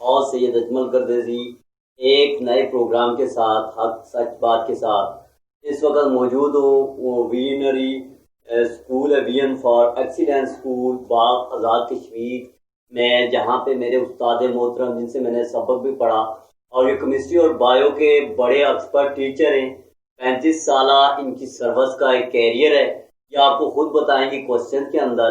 اور سید اجمل گردیزی ایک نئے پروگرام کے ساتھ حق سچ بات کے ساتھ اس وقت موجود ہوں. وہ ویژنری اسکول ہے ویژن فار ایکسیلنس اسکول باغ آزاد کشمیر میں، جہاں پہ میرے استاد محترم جن سے میں نے سبق بھی پڑھا اور یہ کیمسٹری اور بایو کے بڑے ایکسپرٹ ٹیچر ہیں. 35 سالہ ان کی سروس کا ایک کیریئر ہے. یہ آپ کو خود بتائیں گے کوشچن کے اندر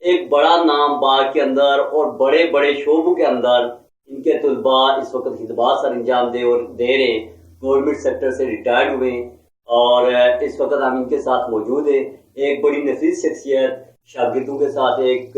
ایک بڑا نام باغ کے اندر اور بڑے بڑے شعبوں کے اندر ان کے طلباء اس وقت خدمات سر انجام دے رہے ہیں. گورنمنٹ سیکٹر سے ریٹائرڈ ہوئے ہیں اور اس وقت ہم ان کے ساتھ موجود ہیں. ایک بڑی نفیس شخصیت شاگردوں کے ساتھ ایک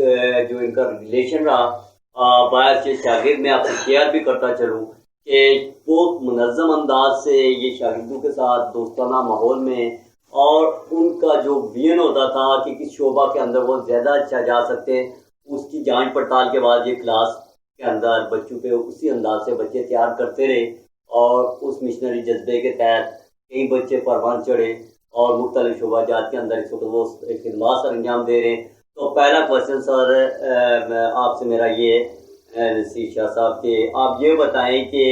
جو ان کا ریلیشن رہا باعث شاگرد میں آپ سے شیئر بھی کرتا چلوں کہ بہت منظم انداز سے یہ شاگردوں کے ساتھ دوستانہ ماحول میں، اور ان کا جو ویژن ہوتا تھا کہ کس شعبہ کے اندر وہ زیادہ اچھا جا سکتے ہیں، اس کی جانچ پڑتال کے بعد یہ کلاس کے اندر بچوں پہ اسی انداز سے بچے تیار کرتے رہے اور اس مشنری جذبے کے تحت کئی بچے پروان چڑھے اور مختلف شعبہ جات کے اندر اس وقت وہ خدمات سر انجام دے رہے ہیں. تو پہلا کوشچن سر آپ سے میرا یہ نصیر شاہ صاحب کہ آپ یہ بتائیں کہ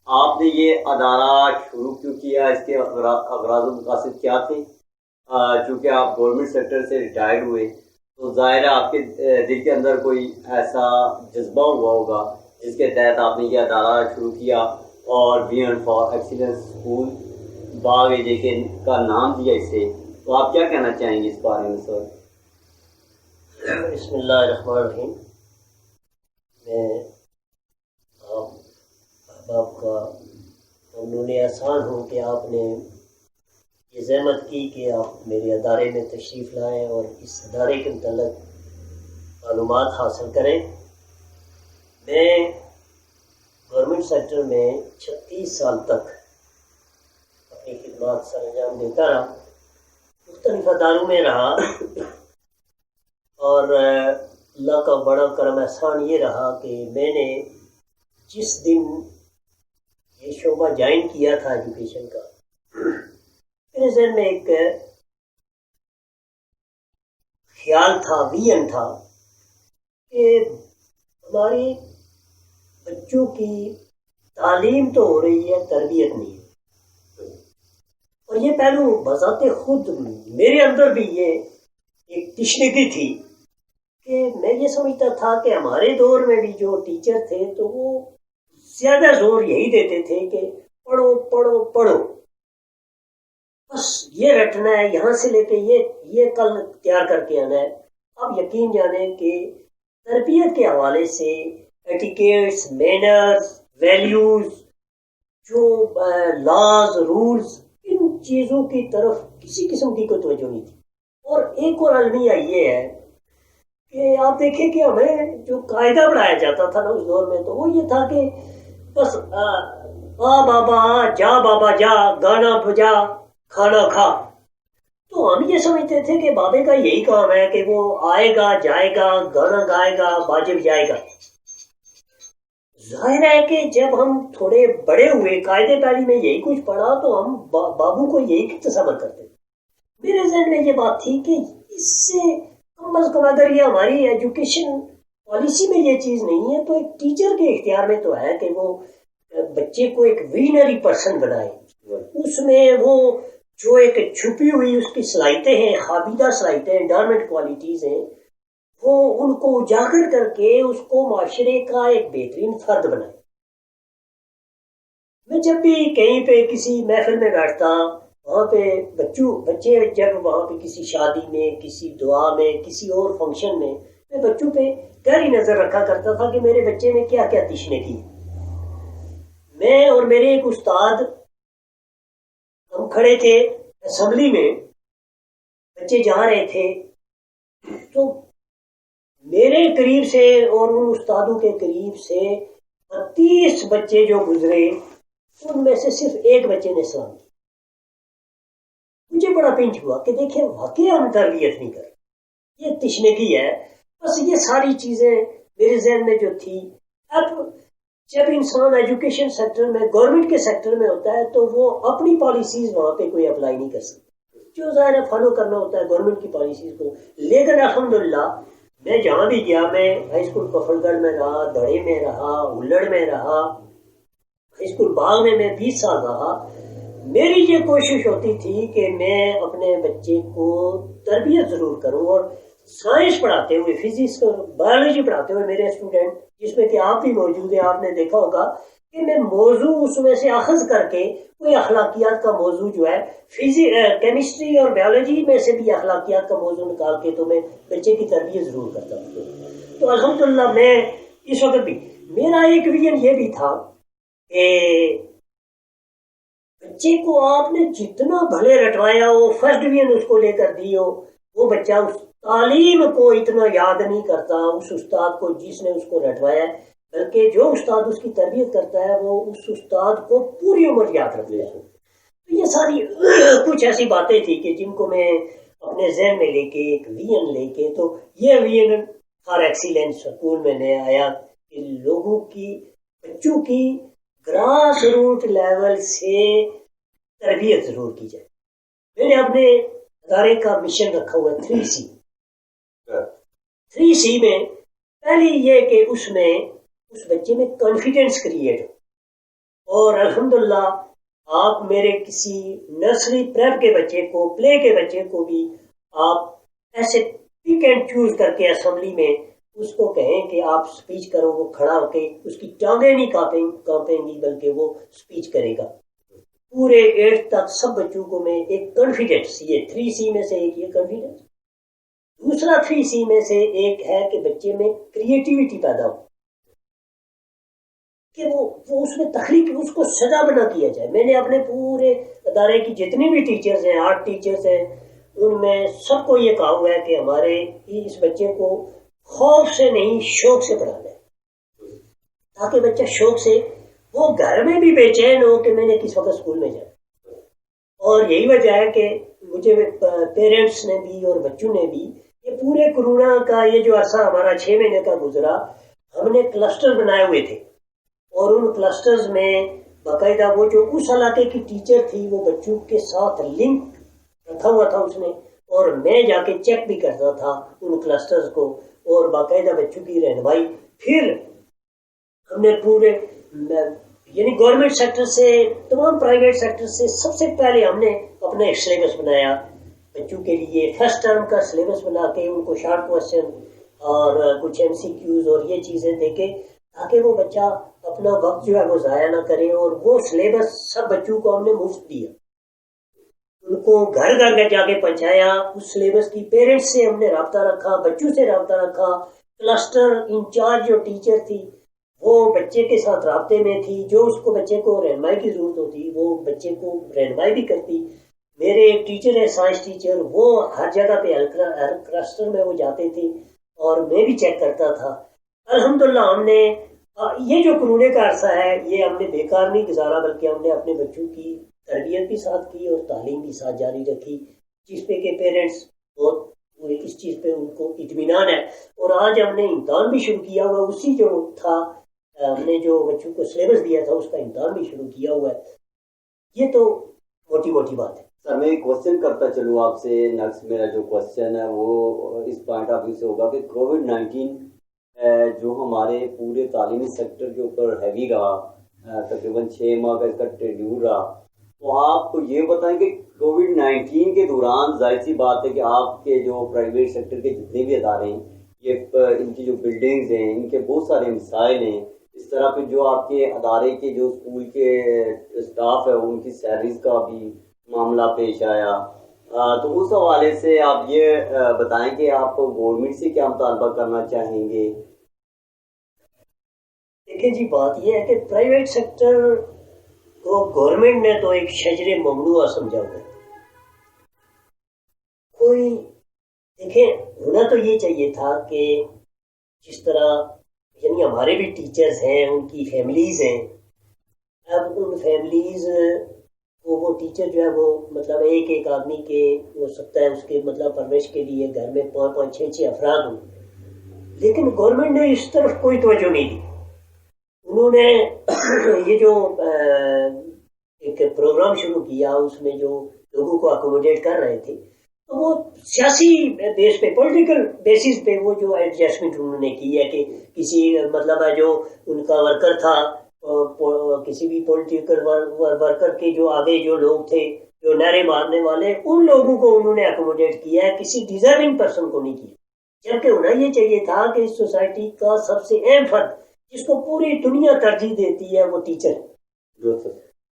آپ نے یہ ادارہ شروع کیوں کیا، اس کے اغراض و مقاصد کیا تھے؟ چونکہ آپ گورنمنٹ سیکٹر سے ریٹائرڈ ہوئے تو ظاہر ہے آپ کے دل کے اندر کوئی ایسا جذبہ ہوا ہوگا جس کے تحت آپ نے یہ ادارہ شروع کیا اور vision for excellence school Bagh education کا نام دیا اسے. تو آپ کیا کہنا چاہیں گے اس بارے میں سر؟ بسم اللہ الرحمن الرحیم. میں آپ کا ممنون احسان ہوں کہ آپ نے یہ زحمت کی کہ آپ میرے ادارے میں تشریف لائیں اور اس ادارے کے متعلق معلومات حاصل کریں. میں گورنمنٹ سیکٹر میں 36 سال تک اپنی خدمات سر انجام دیتا رہا، مختلف اداروں میں رہا، اور اللہ کا بڑا کرم احسان یہ رہا کہ میں نے جس دن یہ شعبہ جوائن کیا تھا ایجوکیشن کا، میرے ذہن میں ایک خیال تھا، ویژن تھا کہ ہماری بچوں کی تعلیم تو ہو رہی ہے، تربیت نہیں ہے. اور یہ پہلو بذات خود میرے اندر بھی یہ ایک تشنگی تھی کہ میں یہ سمجھتا تھا کہ ہمارے دور میں بھی جو ٹیچر تھے تو وہ زیادہ زور یہی دیتے تھے کہ پڑھو پڑھو پڑھو، بس یہ رٹنا ہے، یہاں سے لے کے یہ کل تیار کر کے آنا ہے. آپ یقین جانیں کہ تربیت کے حوالے سے ایٹیکیٹس، مینرز، ویلیوز، جو لاز، رولز، ان چیزوں کی طرف کسی قسم کی کوئی توجہ نہیں تھی. اور ایک اور المیہ یہ ہے کہ آپ دیکھیں کہ ہمیں جو قاعدہ بڑھایا جاتا تھا نا اس دور میں، تو وہ یہ تھا کہ بس آ بابا بابا جا، گانا بجا، کھانا کھا. تو ہم یہ سمجھتے تھے کہ بابے کا یہی کام ہے کہ وہ آئے گا، جائے گا، گانا گائے گا، باجے بجائے گا. ظاہر ہے کہ جب ہم تھوڑے بڑے ہوئے، قاعدے پہلی میں یہی کچھ پڑھا، تو ہم بابو کو یہی تصور کرتے. میرے ذہن میں یہ بات تھی کہ اس سے کم از کم اگر یہ ہماری ایجوکیشن پالیسی میں یہ چیز نہیں ہے تو ایک ٹیچر کے اختیار میں تو ہے کہ وہ بچے کو ایک ویژنری پرسن بنائے. اس میں وہ جو ایک چھپی ہوئی اس کی صلاحیتیں ہیں، خابیدہ صلاحیتیں، انڈورمنٹ کوالٹیز ہیں، وہ ان کو اجاگر کر کے اس کو معاشرے کا ایک بہترین فرد بنائے. میں جب بھی کہیں پہ کسی محفل میں بیٹھتا، وہاں پہ بچے جب وہاں پہ کسی شادی میں، کسی دعا میں، کسی اور فنکشن میں بچوں پہ گہری نظر رکھا کرتا تھا کہ میرے بچے میں کیا کیا تشنگی ہے. میں اور میرے ایک استاد ہم کھڑے تھے اسمبلی میں، بچے جا رہے تھے، تو میرے قریب سے اور ان استادوں کے قریب سے 32 بچے جو گزرے، ان میں سے صرف ایک بچے نے سلام کیا. مجھے بڑا پنچ ہوا کہ دیکھیں واقعی ہم تربیت نہیں کر، یہ تشنگی ہے. بس یہ ساری چیزیں میرے ذہن میں جو تھی. اب جب انسان ایجوکیشن سیکٹر میں، گورنمنٹ کے سیکٹر میں ہوتا ہے تو وہ اپنی پالیسیز وہاں پہ کوئی اپلائی نہیں کر سکتا، جو ظاہر ہے فالو کرنا ہوتا ہے گورنمنٹ کی پالیسیز کو. لیکن الحمدللہ میں جہاں بھی گیا، میں ہائی اسکول کفر گڑھ میں رہا، دڑے میں رہا، الڑ میں رہا، ہائی اسکول باغ میں 20 سال رہا. میری یہ کوشش ہوتی تھی کہ میں اپنے بچے کو تربیت ضرور کروں، اور سائنس پڑھاتے ہوئے، فزکس اور بایولوجی پڑھاتے ہوئے میرے اسٹوڈنٹ، جس میں کہ آپ بھی موجود ہیں، آپ نے دیکھا ہوگا کہ میں موضوع اس میں سے اخذ کر کے کوئی اخلاقیات کا موضوع جو ہے، کیمسٹری اور بایولوجی میں سے بھی اخلاقیات کا موضوع نکال کے تو میں بچے کی تربیت ضرور کرتا ہوں. تو الحمدللہ میں اس وقت بھی، میرا ایک ویژن یہ بھی تھا کہ بچے کو آپ نے جتنا بھلے رٹوایا ہو، فرسٹ ڈویژن اس کو لے کر دی ہو، وہ بچہ اس تعلیم کو اتنا یاد نہیں کرتا اس استاد کو جس نے اس کو رٹوایا ہے، بلکہ جو استاد اس کی تربیت کرتا ہے وہ اس استاد کو پوری عمر یاد رکھتا ہے. تو یہ ساری کچھ ایسی باتیں تھی کہ جن کو میں اپنے ذہن میں لے کے ایک ویژن لے کے، تو یہ ویژن فار ایکسیلنس اسکول میں نے آیا کہ لوگوں کی، بچوں کی گراس روٹ لیول سے تربیت ضرور کی جائے. میں نے اپنے ادارے کا مشن رکھا ہوا ہے 3C. 3C میں پہلی یہ کہ اس میں اس بچے میں کانفیڈنس کریٹ ہو، اور الحمدللہ آپ میرے کسی نرسری پریپ کے بچے کو، پلے کے بچے کو بھی آپ ایسے پک اینڈ چوز کر کے اسمبلی میں اس کو کہیں کہ آپ سپیچ کرو، وہ کھڑا ہو کے اس کی ٹانگیں نہیں کانپیں گی بلکہ وہ سپیچ کرے گا. پورے 8 تک سب بچوں کو میں ایک کانفیڈنس، یہ 3C میں سے ایک یہ کانفیڈنس. دوسرا 3C میں سے ایک ہے کہ بچے میں کریٹیوٹی پیدا ہو، کہ وہ اس میں تخلیق، اس کو سزا بنا کیا جائے. میں نے اپنے پورے ادارے کی جتنی بھی ٹیچرز ہیں، 8 ٹیچرز ہیں، ان میں سب کو یہ کہا ہوا ہے کہ ہمارے اس بچے کو خوف سے نہیں، شوق سے پڑھانا ہے، تاکہ بچہ شوق سے، وہ گھر میں بھی بے چین ہو کہ میں نے کس وقت اسکول میں جانا. اور یہی وجہ ہے کہ مجھے پیرنٹس نے بھی اور بچوں نے بھی، یہ پورے کورونا کا یہ جو عرصہ ہمارا 6 مہینے کا گزرا، ہم نے کلسٹر بنائے ہوئے تھے، اور ان کلسٹرز میں باقاعدہ وہ جو اس علاقے کی ٹیچر تھی وہ بچوں کے ساتھ لنک رکھا ہوا تھا اس نے، اور میں جا کے چیک بھی کرتا تھا ان کلسٹرز کو، اور باقاعدہ بچوں کی رہنمائی. پھر ہم نے پورے، یعنی گورنمنٹ سیکٹر سے، تمام پرائیویٹ سیکٹر سے، سب سے پہلے ہم نے اپنا ایک سلیبس بنایا بچوں کے لیے، فرسٹ ٹرم کا سلیبس بنا کے ان کو شارٹ کوسچن اور کچھ MCQs اور یہ چیزیں دے کے، تاکہ وہ بچہ اپنا وقت جو ہے وہ ضائع نہ کرے. اور وہ سلیبس سب بچوں کو ہم نے مفت دیا، ان کو گھر گھر میں جا کے پہنچایا. اس سلیبس کی پیرنٹس سے ہم نے رابطہ رکھا، بچوں سے رابطہ رکھا. کلسٹر انچارج جو ٹیچر تھی وہ بچے کے ساتھ رابطے میں تھی، جو اس کو بچے کو رہنمائی کی ضرورت ہوتی وہ بچے کو رہنمائی بھی کرتی. میرے ایک ٹیچر ہے سائنس ٹیچر، وہ ہر جگہ پہ ہر کلسٹر میں وہ جاتے تھے اور میں بھی چیک کرتا تھا. الحمدللہ ہم نے یہ جو کورونا کا عرصہ ہے یہ ہم نے بیکار نہیں گزارا، بلکہ ہم نے اپنے بچوں کی تربیت بھی ساتھ کی اور تعلیم بھی ساتھ جاری رکھی، جس پہ کہ پیرنٹس بہت اس چیز پہ ان کو اطمینان ہے. اور آج ہم نے امتحان بھی شروع کیا ہوا، اسی جو تھا ہم نے جو بچوں کو سلیبس دیا تھا اس کا امتحان بھی شروع کیا ہوا ہے. یہ تو موٹی موٹی بات ہے. سر میں ایک کوشچن کرتا چلوں آپ سے. نیکسٹ میرا جو کوشچن ہے وہ اس پوائنٹ آف ویو سے ہوگا کہ کووڈ-19 جو ہمارے پورے تعلیمی سیکٹر کے اوپر ہیوی رہا، تقریباً 6 ماہ کا اس کا ٹریڈیول رہا، تو آپ یہ بتائیں کہ کووڈ-19 کے دوران ظاہر سی بات ہے کہ آپ کے جو پرائیویٹ سیکٹر کے جتنے بھی ادارے ہیں، یہ ان کی جو بلڈنگز ہیں، ان کے بہت سارے مسائل ہیں. اس طرح پہ جو آپ کے ادارے کے جو اسکول کے اسٹاف ہے ان کی سیلریز کا بھی معاملہ پیش آیا. تو اس حوالے سے آپ یہ بتائیں کہ آپ گورنمنٹ سے کیا مطالبہ کرنا چاہیں گے؟ دیکھیں جی، بات یہ ہے کہ پرائیویٹ سیکٹر کو گورنمنٹ نے تو ایک شجر ممنوعہ سمجھا ہوا ہے. کوئی دیکھیں، ہونا تو یہ چاہیے تھا کہ جس طرح، یعنی ہمارے بھی ٹیچرز ہیں، ان کی فیملیز ہیں، اب ان فیملیز کو وہ ٹیچر جو ہے وہ مطلب ایک آدمی کے ہو سکتا ہے اس کے مطلب پرورش کے لیے گھر میں 5 6 افراد ہوں، لیکن گورنمنٹ نے اس طرف کوئی توجہ نہیں دی. انہوں نے یہ جو ایک پروگرام شروع کیا اس میں جو لوگوں کو اکوموڈیٹ کر رہے تھے، وہ سیاسی بیس پہ پولیٹیکل بیسس پہ وہ جو ایڈجسٹمنٹ انہوں نے کی ہے کہ کسی مطلب ہے جو ان کا ورکر تھا کسی بھی پولیٹیکل ورکر کے جو آگے جو لوگ تھے جو نعرے مارنے والے ان لوگوں کو انہوں نے اکوموڈیٹ کیا ہے, کسی ڈیزرونگ پرسن کو نہیں کیا. جبکہ انہیں یہ چاہیے تھا کہ اس سوسائٹی کا سب سے اہم فرد جس کو پوری دنیا ترجیح دیتی ہے وہ ٹیچر ہے,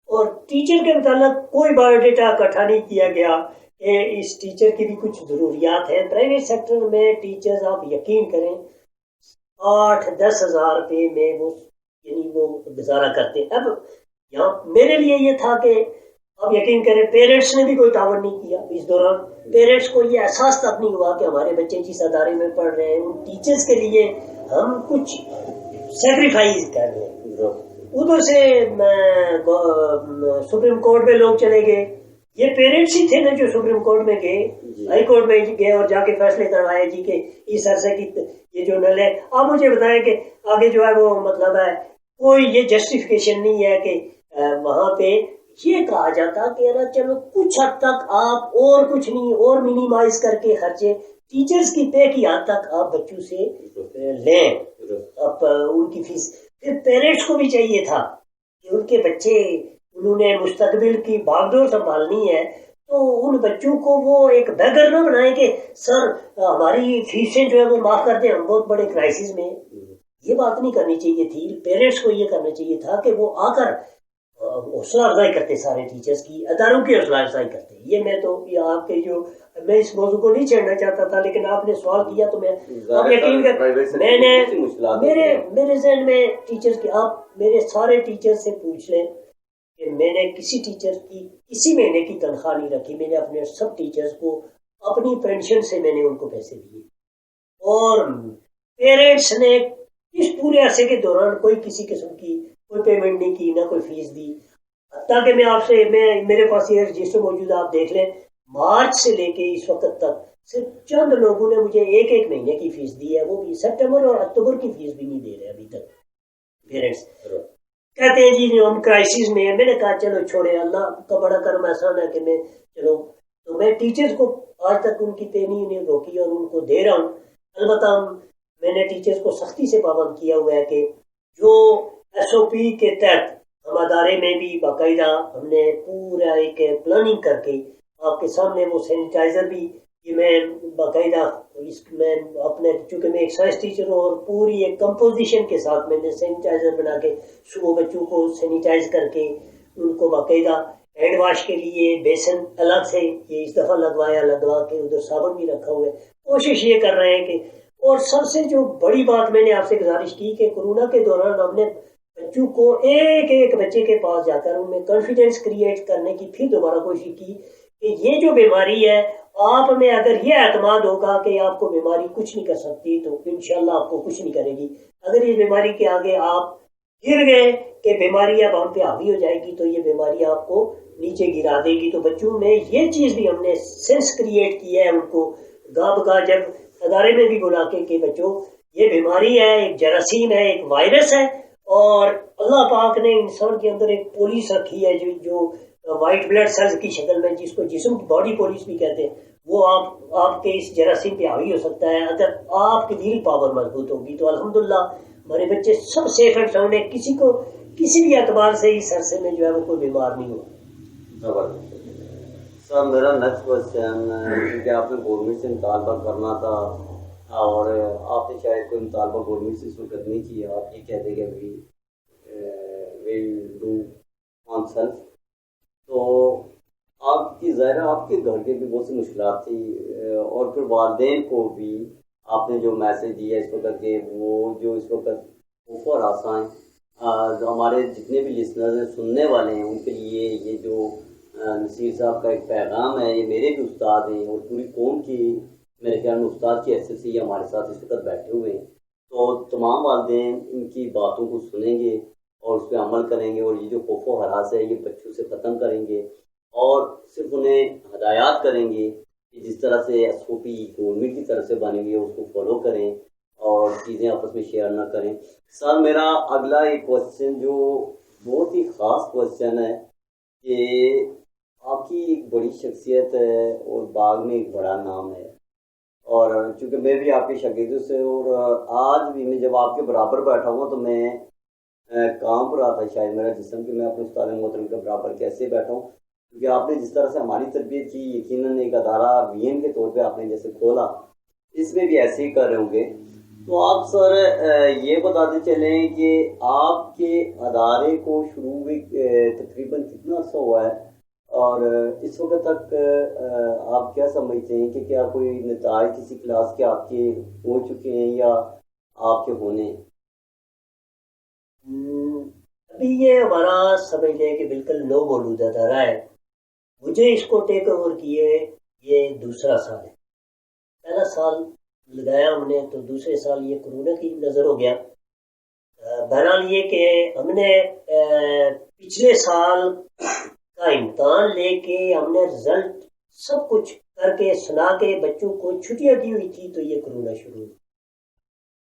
اور ٹیچر کے متعلق کوئی بایو ڈیٹا اکٹھا نہیں کیا گیا کہ اس ٹیچر کی بھی کچھ ضروریات ہیں. پرائیویٹ سیکٹر میں ٹیچرز آپ یقین کریں 8-10 ہزار روپے میں وہ یعنی وہ گزارا کرتے. اب یہاں میرے لیے یہ تھا کہ آپ یقین کریں پیرنٹس نے بھی کوئی تعاون نہیں کیا اس دوران. پیرنٹس کو یہ احساس تک نہیں ہوا کہ ہمارے بچے جس ادارے میں پڑھ رہے ہیں ان ٹیچرز کے لیے ہم کچھ سیکریفائز کر رہے ہیں. ادھر سے سپریم کورٹ میں لوگ چلے گئے, یہ پیرنٹس ہی تھے نا جو سپریم کورٹ میں گئے, ہائی کورٹ میں گئے اور جا کے فیصلے کروائے جی کہ اس عرصے کی یہ جو نل ہے. آپ مجھے بتائیں کہ آگے جو ہے وہ مطلب ہے کوئی یہ جسٹیفیکیشن نہیں ہے کہ وہاں پہ یہ کہا جاتا کہ چلو کچھ حد تک آپ اور کچھ نہیں اور منیمائز کر کے خرچے ٹیچرز کی پے کی حد تک آپ بچوں سے لیں اب ان کی فیس. پھر پیرنٹس کو بھی چاہیے تھا کہ ان کے بچے انہوں نے مستقبل کی باغ دور سنبھالنی ہے تو ان بچوں کو وہ ایک بیگر نہ بنائے کہ سر ہماری فیسیں جو ہے وہ معاف کر دیں ہم بہت بڑے کرائسس میں. یہ بات نہیں کرنی چاہیے تھی. پیرنٹس کو یہ کرنا چاہیے تھا کہ وہ آ کر حوصلہ افزائی کرتے سارے ٹیچرز کی, اداروں کی حوصلہ افزائی کرتے. یہ میں تو آپ کے جو میں اس موضوع کو نہیں چھیڑنا چاہتا تھا لیکن آپ نے سوال کیا تو میں آپ یقین کر میں نے میرے ذہن میں ٹیچرز کی آپ میرے سارے ٹیچر سے پوچھ لیں کہ میں نے کسی ٹیچر کی اسی مہینے کی تنخواہ نہیں رکھی. میں نے اپنے سب ٹیچرز کو اپنی پینشن سے میں نے ان کو پیسے دیے اور پیرنٹس نے اس پورے عرصے کے دوران کوئی کسی قسم کی کوئی پیمنٹ نہیں کی نہ کوئی فیس دی. تاکہ میں آپ سے میرے پاس یہ رجسٹر موجود ہے آپ دیکھ لیں مارچ سے لے کے اس وقت تک صرف چند لوگوں نے مجھے ایک مہینے کی فیس دی ہے, وہ بھی سپٹمبر اور اکتوبر کی فیس بھی نہیں دے رہے ابھی تک. پیرنٹس کہتے ہیں جی ہم کرائسس میں ہیں. میں نے کہا چلو چھوڑے اللہ کا بڑا کرم احسان ہے کہ میں چلو تو میں ٹیچرز کو آج تک ان کی پے نہیں روکی اور ان کو دے رہا ہوں. البتہ میں نے ٹیچرز کو سختی سے پابند کیا ہوا ہے کہ جو SOP کے تحت ہم ادارے میں بھی باقاعدہ ہم نے پورا ایک پلاننگ کر کے آپ کے سامنے وہ سینیٹائزر بھی یہ میں باقاعدہ اس میں اپنے چونکہ میں ایک سائنس ٹیچر ہوں اور پوری ایک کمپوزیشن کے ساتھ میں نے سینیٹائزر بنا کے صبح بچوں کو سینیٹائز کر کے ان کو باقاعدہ ہینڈ واش کے لیے بیسن الگ سے یہ اس دفعہ لگوا کے ادھر صابن بھی رکھا ہوا ہے. کوشش یہ کر رہے ہیں کہ اور سب سے جو بڑی بات میں نے آپ سے گزارش کی کہ کورونا کے دوران ہم نے بچوں کو ایک بچے کے پاس جا کر ان میں کانفیڈینس کریٹ کرنے کی پھر دوبارہ کوشش کی کہ یہ جو بیماری ہے آپ میں اگر یہ اعتماد ہوگا کہ آپ کو بیماری کچھ نہیں کر سکتی تو انشاءاللہ آپ کو کچھ نہیں کرے گی. اگر یہ بیماری کے آگے آپ گر گئے کہ بیماری اب ہم پہ حاوی ہو جائے گی تو یہ بیماری آپ کو نیچے گرا دے گی. تو بچوں میں یہ چیز بھی ہم نے سینس کریٹ کی ہے ان کو گاہ بگاہ جب ادارے میں بھی بلا کے کہ بچوں یہ بیماری ہے ایک جراثیم ہے ایک وائرس ہے اور اللہ پاک نے انسان کے اندر ایک پولیس رکھی ہے جو وائٹ بلڈ سیلز کی شکل میں جس کو جسم کی باڈی پولیس بھی کہتے ہیں وہ آپ کے اس جراثیم پہ حاوی ہو سکتا ہے. اگر آپ کی ویل پاور مضبوط ہوگی تو الحمدللہ ہمارے بچے سب سیف اینڈ ساؤنڈ ہے. کسی کو کسی بھی اعتبار سے اس عرصے میں جو ہے وہ کوئی بیمار نہیں ہوا. سر میرا نیکسٹ کوشچن کیونکہ آپ نے گورنمنٹ سے مطالبہ کرنا تھا اور آپ نے شاید کوئی مطالبہ گورنمنٹ سے اس وقت نہیں کیا. آپ یہ کہتے کہ وی ڈو آن سیلف. تو آپ کی ظاہر آپ کے گھر کے بھی بہت سی مشکلات تھی اور پھر والدین کو بھی آپ نے جو میسج دیا اس وقت کہ وہ جو اس وقت اوپر آسان ہمارے جتنے بھی لسنرز ہیں سننے والے ہیں ان کے لیے یہ جو نصیر صاحب کا ایک پیغام ہے یہ میرے بھی استاد ہیں اور پوری قوم کی میرے خیال میں استاد کی حیثیت سے یہ ہمارے ساتھ اس وقت بیٹھے ہوئے ہیں. تو تمام والدین ان کی باتوں کو سنیں گے اور اس پہ عمل کریں گے اور یہ جو خوف و ہراس ہے یہ بچوں سے ختم کریں گے اور صرف انہیں ہدایات کریں گے کہ جس طرح سے SOP گورنمنٹ کی طرف سے بنی ہوئی ہے اس کو فالو کریں اور چیزیں آپس میں شیئر نہ کریں. سر میرا اگلا ایک کوشچن جو بہت ہی خاص کوشچن ہے کہ آپ کی ایک بڑی شخصیت ہے اور باغ میں ایک بڑا نام ہے، اور چونکہ میں بھی آپ کے شاگردوں سے، اور آج بھی میں جب آپ کے برابر بیٹھا ہوں تو میں کام پر رہا تھا شاید میرا جسم کہ میں اپنے استاد محترم کے برابر کیسے بیٹھا ہوں، کیونکہ آپ نے جس طرح سے ہماری تربیت کی، یقیناً ایک ادارہ وی این کے طور پہ آپ نے جیسے کھولا، اس میں بھی ایسے ہی کر رہے ہوں گے۔ تو آپ سر یہ بتاتے چلیں کہ آپ کے ادارے کو شروع میں تقریباً کتنا عرصہ ہوا ہے، اور اس وقت تک آپ کیا سمجھتے ہیں کہ کیا کوئی نتائج کسی کلاس کے آپ کے ہو چکے ہیں یا آپ کے ہونے ہیں؟ ابھی یہ ہمارا سمجھ لیں کہ بالکل نو مولود ادارہ ہے۔ مجھے اس کو ٹیک اوور کیے یہ دوسرا سال ہے، پہلا سال لگایا ہم نے تو دوسرے سال یہ کورونا کی نظر ہو گیا۔ بہرحال یہ کہ ہم نے پچھلے سال کا امتحان لے کے ہم نے رزلٹ سب کچھ کر کے سنا کے بچوں کو چھٹیاں دی ہوئی تھی تو یہ کورونا شروع ہوئی۔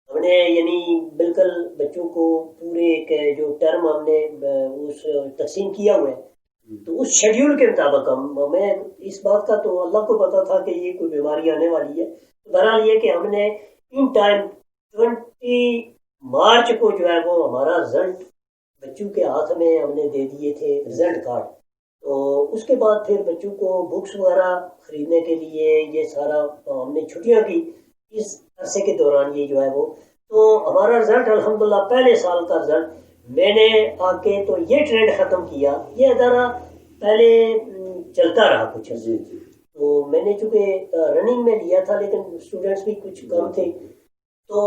ہم نے یعنی بالکل بچوں کو پورے ایک جو ٹرم ہم نے اس تقسیم کیا ہوا ہے تو اس شیڈیول کے مطابق ہمیں اس بات کا تو اللہ کو پتا تھا کہ یہ کوئی بیماری آنے والی ہے۔ بہرحال یہ کہ ہم نے ان ٹائم 20 مارچ کو جو ہے وہ ہمارا رزلٹ بچوں کے ہاتھ میں ہم نے دے دیے تھے رزلٹ کارڈ۔ تو اس کے بعد پھر بچوں کو بکس وغیرہ خریدنے کے لیے یہ سارا ہم نے چھٹیاں کی اس عرصے کے دوران یہ جو ہے وہ، تو ہمارا رزلٹ الحمدللہ پہلے سال کا رزلٹ میں نے آ کے تو یہ ٹرینڈ ختم کیا۔ یہ ادارہ پہلے چلتا رہا کچھ عرصے، تو میں نے چونکہ رننگ میں لیا تھا لیکن اسٹوڈنٹس بھی کچھ کم تھے، تو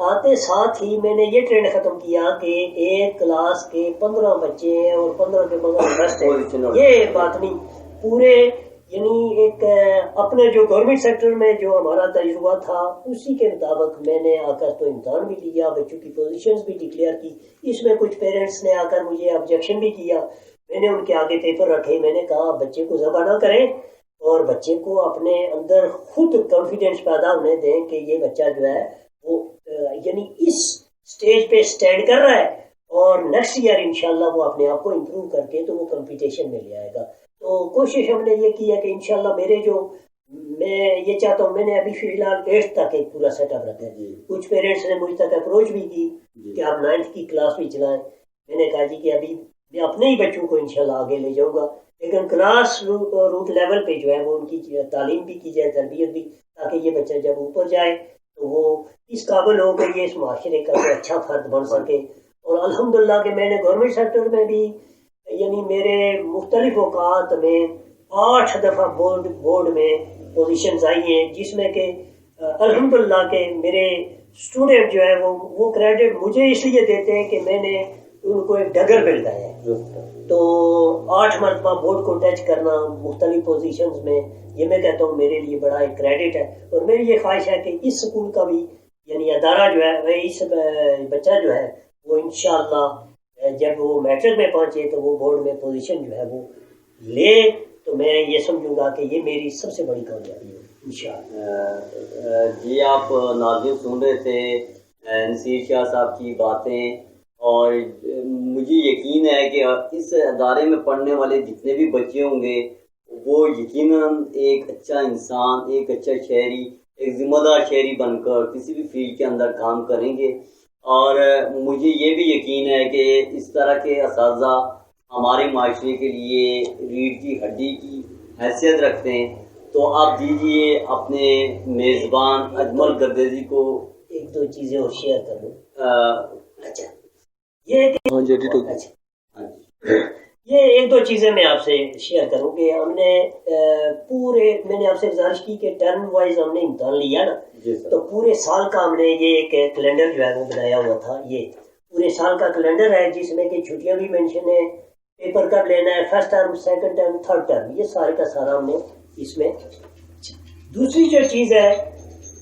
آتے ساتھ ہی میں نے یہ ٹرینڈ ختم کیا کہ ایک کلاس کے 15 بچے ہیں اور 15 کے 15 ٹرسٹ ہیں، یہ بات نہیں، پورے یعنی ایک اپنے جو گورنمنٹ سیکٹر میں جو ہمارا تجربہ تھا اسی کے مطابق میں نے آ کر تو امتحان بھی لیا، بچوں کی پوزیشنز بھی ڈکلیئر کی۔ اس میں کچھ پیرنٹس نے آ کر مجھے آبجیکشن بھی کیا، میں نے ان کے آگے پیپر رکھے، میں نے کہا بچے کو ذبح نہ کریں اور بچے کو اپنے اندر خود کانفیڈینس پیدا ہونے دیں کہ یہ بچہ جو ہے وہ یعنی اس سٹیج پہ سٹینڈ کر رہا ہے اور نیکسٹ ایئر انشاءاللہ وہ اپنے آپ کو امپروو کر کے تو وہ کمپٹیشن میں لے آئے گا۔ تو کوشش ہم نے یہ کی ہے کہ انشاءاللہ میرے جو میں یہ چاہتا ہوں، میں نے ابھی فی الحال 8th تک ایک پورا سیٹ اپ رکھا ہے۔ کچھ پیرنٹس نے مجھ تک اپروچ بھی کی کہ آپ 9th کی کلاس بھی چلائیں، میں نے کہا جی کہ ابھی میں اپنے ہی بچوں کو انشاءاللہ آگے لے جاؤں گا، لیکن کلاس روٹ لیول پہ جو ہے وہ ان کی تعلیم بھی کی جائے، تربیت بھی، تاکہ یہ بچہ جب اوپر جائے تو وہ اس قابل ہو کہ یہ اس معاشرے کا کوئی اچھا فرد بن سکے۔ اور الحمدللہ کہ میں نے گورنمنٹ سیکٹر میں بھی یعنی میرے مختلف اوقات میں 8 دفعہ بورڈ میں پوزیشنز آئی ہیں، جس میں کہ الحمدللہ کہ میرے اسٹوڈنٹ جو ہے وہ کریڈٹ مجھے اس لیے دیتے ہیں کہ میں نے ان کو ایک ڈگر پہ لگایا ہے۔ تو 8 مرتبہ بورڈ کو ٹچ کرنا مختلف پوزیشنز میں، یہ میں کہتا ہوں میرے لیے بڑا ایک کریڈٹ ہے۔ اور میری یہ خواہش ہے کہ اس سکول کا بھی یعنی ادارہ جو ہے، اس بچہ جو ہے وہ انشاءاللہ جب وہ میٹرک میں پہنچے تو وہ بورڈ میں پوزیشن جو ہے وہ لے، تو میں یہ سمجھوں گا کہ یہ میری سب سے بڑی کامیابی ہے انشاءاللہ۔ جی آپ ناظرین سن رہے تھے نصیر شاہ صاحب کی باتیں، اور مجھے یقین ہے کہ اس ادارے میں پڑھنے والے جتنے بھی بچے ہوں گے وہ یقیناً ایک اچھا انسان، ایک اچھا شہری، ایک ذمہ دار شہری بن کر کسی بھی فیلڈ کے اندر کام کریں گے۔ اور مجھے یہ بھی یقین ہے کہ اس طرح کے اساتذہ ہمارے معاشرے کے لیے ریڑھ کی ہڈی کی حیثیت رکھتے ہیں۔ تو آپ دیجیے اپنے میزبان اجمل گردیزی کو ایک دو چیزیں اور شیئر کر لوں۔ اچھا یہ ایک دو چیزیں میں آپ سے شیئر کروں کہ ہم نے میں نے آپ سے گزارش کی کہ ٹرم وائز ہم نے امتحان لیا نا، تو پورے سال کا ہم نے یہ ایک کیلنڈر جو ہے وہ بنایا ہوا تھا۔ یہ پورے سال کا کیلنڈر ہے جس میں کہ چھٹیاں بھی مینشن ہے، پیپر کب لینا ہے، first term, second term, third term, یہ سارے کا سارا ہم نے اس میں۔ دوسری جو چیز ہے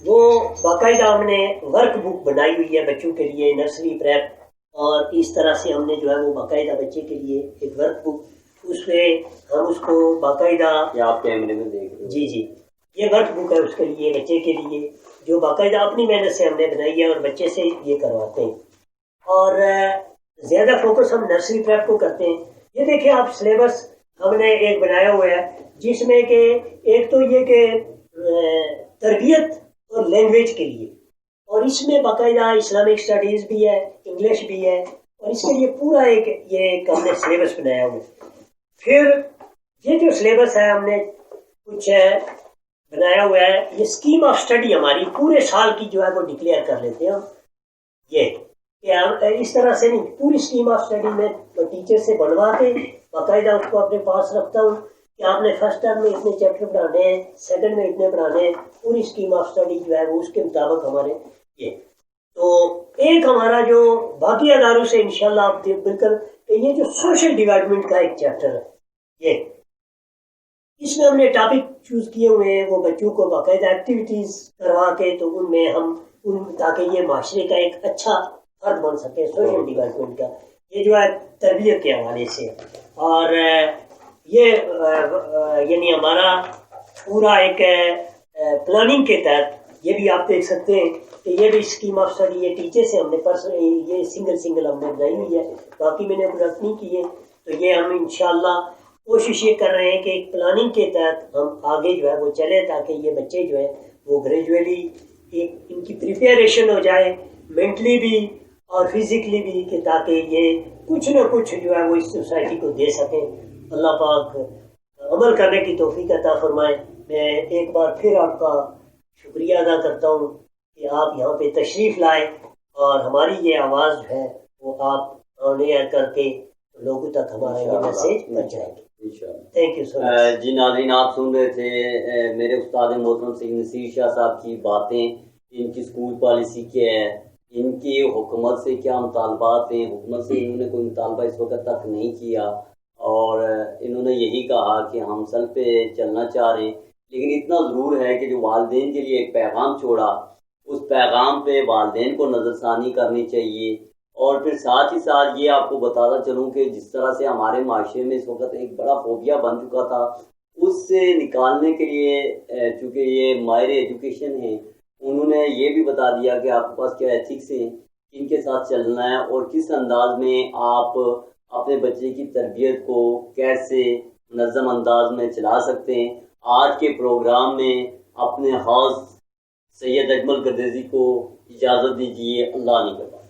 وہ باقاعدہ ہم نے ورک بک بنائی ہوئی ہے بچوں کے لیے، نرسری پریپ، اور اس طرح سے ہم نے جو ہے وہ باقاعدہ بچے کے لیے ایک ورک بک، اس پہ ہم اس کو باقاعدہ آپ کیمرے میں دیکھ رہے ہیں، جی یہ ورک بک ہے اس کے لیے، بچے کے لیے، جو باقاعدہ اپنی محنت سے ہم نے بنائی ہے اور بچے سے یہ کرواتے ہیں۔ اور زیادہ فوکس ہم نرسری پریپ کو کرتے ہیں۔ یہ دیکھیں آپ سلیبس ہم نے ایک بنایا ہوا ہے جس میں کہ ایک تو یہ کہ تربیت اور لینگویج کے لیے، اور اس میں باقاعدہ اسلامک اسٹڈیز بھی ہے، انگلش بھی ہے، اور اس کے لیے پورا ایک ہم نے سلیبس بنایا ہوا ہے۔ پھر یہ جو سلیبس ہے ہم نے کچھ بنایا ہوا ہے، یہ اسکیم آف اسٹڈی ہماری پورے سال کی جو ہے وہ ڈکلیئر کر لیتے ہیں ہم، یہ کہ اس طرح سے نہیں، پوری اسکیم آف اسٹڈی میں ٹیچر سے بنوا کے باقاعدہ اس کو اپنے پاس رکھتا ہوں کہ آپ نے فرسٹ ٹرم میں اتنے چیپٹر پڑھانے ہیں، سیکنڈ میں اتنے پڑھانے ہیں، پوری اسکیم آف اسٹڈی جو ہے وہ اس کے مطابق ہمارے یہ۔ تو ایک ہمارا جو باقی اداروں سے انشاءاللہ آپ بالکل یہ جو سوشل ڈیولپمنٹ کا ایک چیپٹر ہے، یہ اس میں ہم نے ٹاپک چوز کیے ہوئے ہیں، وہ بچوں کو باقاعدہ ایکٹیویٹیز کروا کے تو ان میں ہم تاکہ یہ معاشرے کا ایک اچھا فرد بن سکے سوشل ڈیولپمنٹ کا، یہ جو ہے تربیت کے حوالے سے۔ اور یہ یعنی ہمارا پورا ایک پلاننگ کے تحت یہ بھی آپ دیکھ سکتے ہیں کہ یہ بھی اسکیم آف اسٹڈی یہ ٹیچر سے ہم نے یہ سنگل ہم نے بنائی ہوئی ہے، باقی میں نے پروڈکٹ نہیں کیے۔ تو یہ ہم انشاءاللہ کوشش یہ کر رہے ہیں کہ ایک پلاننگ کے تحت ہم آگے جو ہے وہ چلے تاکہ یہ بچے جو ہے وہ گریجولی ان کی پریپیریشن ہو جائے مینٹلی بھی اور فزیکلی بھی، کہ تاکہ یہ کچھ نہ کچھ جو ہے وہ اس سوسائٹی کو دے سکیں۔ اللہ پاک عمل کرنے کی توفیق عطا فرمائے۔ میں ایک بار پھر آپ کا شکریہ ادا کرتا ہوں کہ آپ یہاں پہ تشریف لائے اور ہماری یہ آواز جو ہے وہ آپ آن ایئر کر کے لوگوں تک ہمارا یہ میسیج پہنچائیں گے۔ تھینک یو سو مچ۔ جی ناظرین، آپ سن رہے تھے میرے استاد محترم سید نصیر شاہ صاحب کی باتیں، ان کی اسکول پالیسی کیا ہے، ان کی حکومت سے کیا مطالبات ہیں۔ حکومت سے انہوں نے کوئی مطالبہ اس وقت تک نہیں کیا، اور انہوں نے یہی کہا کہ ہم سل پہ چلنا چاہ رہے ہیں، لیکن اتنا ضرور ہے کہ جو والدین کے لیے ایک پیغام چھوڑا، اس پیغام پہ والدین کو نظر ثانی کرنی چاہیے۔ اور پھر ساتھ ہی ساتھ یہ آپ کو بتاتا چلوں کہ جس طرح سے ہمارے معاشرے میں اس وقت ایک بڑا فوبیا بن چکا تھا، اس سے نکالنے کے لیے چونکہ یہ ماہر ایجوکیشن ہیں، انہوں نے یہ بھی بتا دیا کہ آپ کے پاس کیا ایتھکس ہیں، کن کے ساتھ چلنا ہے، اور کس انداز میں آپ اپنے بچے کی تربیت کو کیسے منظم انداز میں چلا سکتے ہیں۔ آج کے پروگرام میں اپنے خاص سید اجمل گردیزی کو اجازت دیجیے۔ اللہ نگہبان۔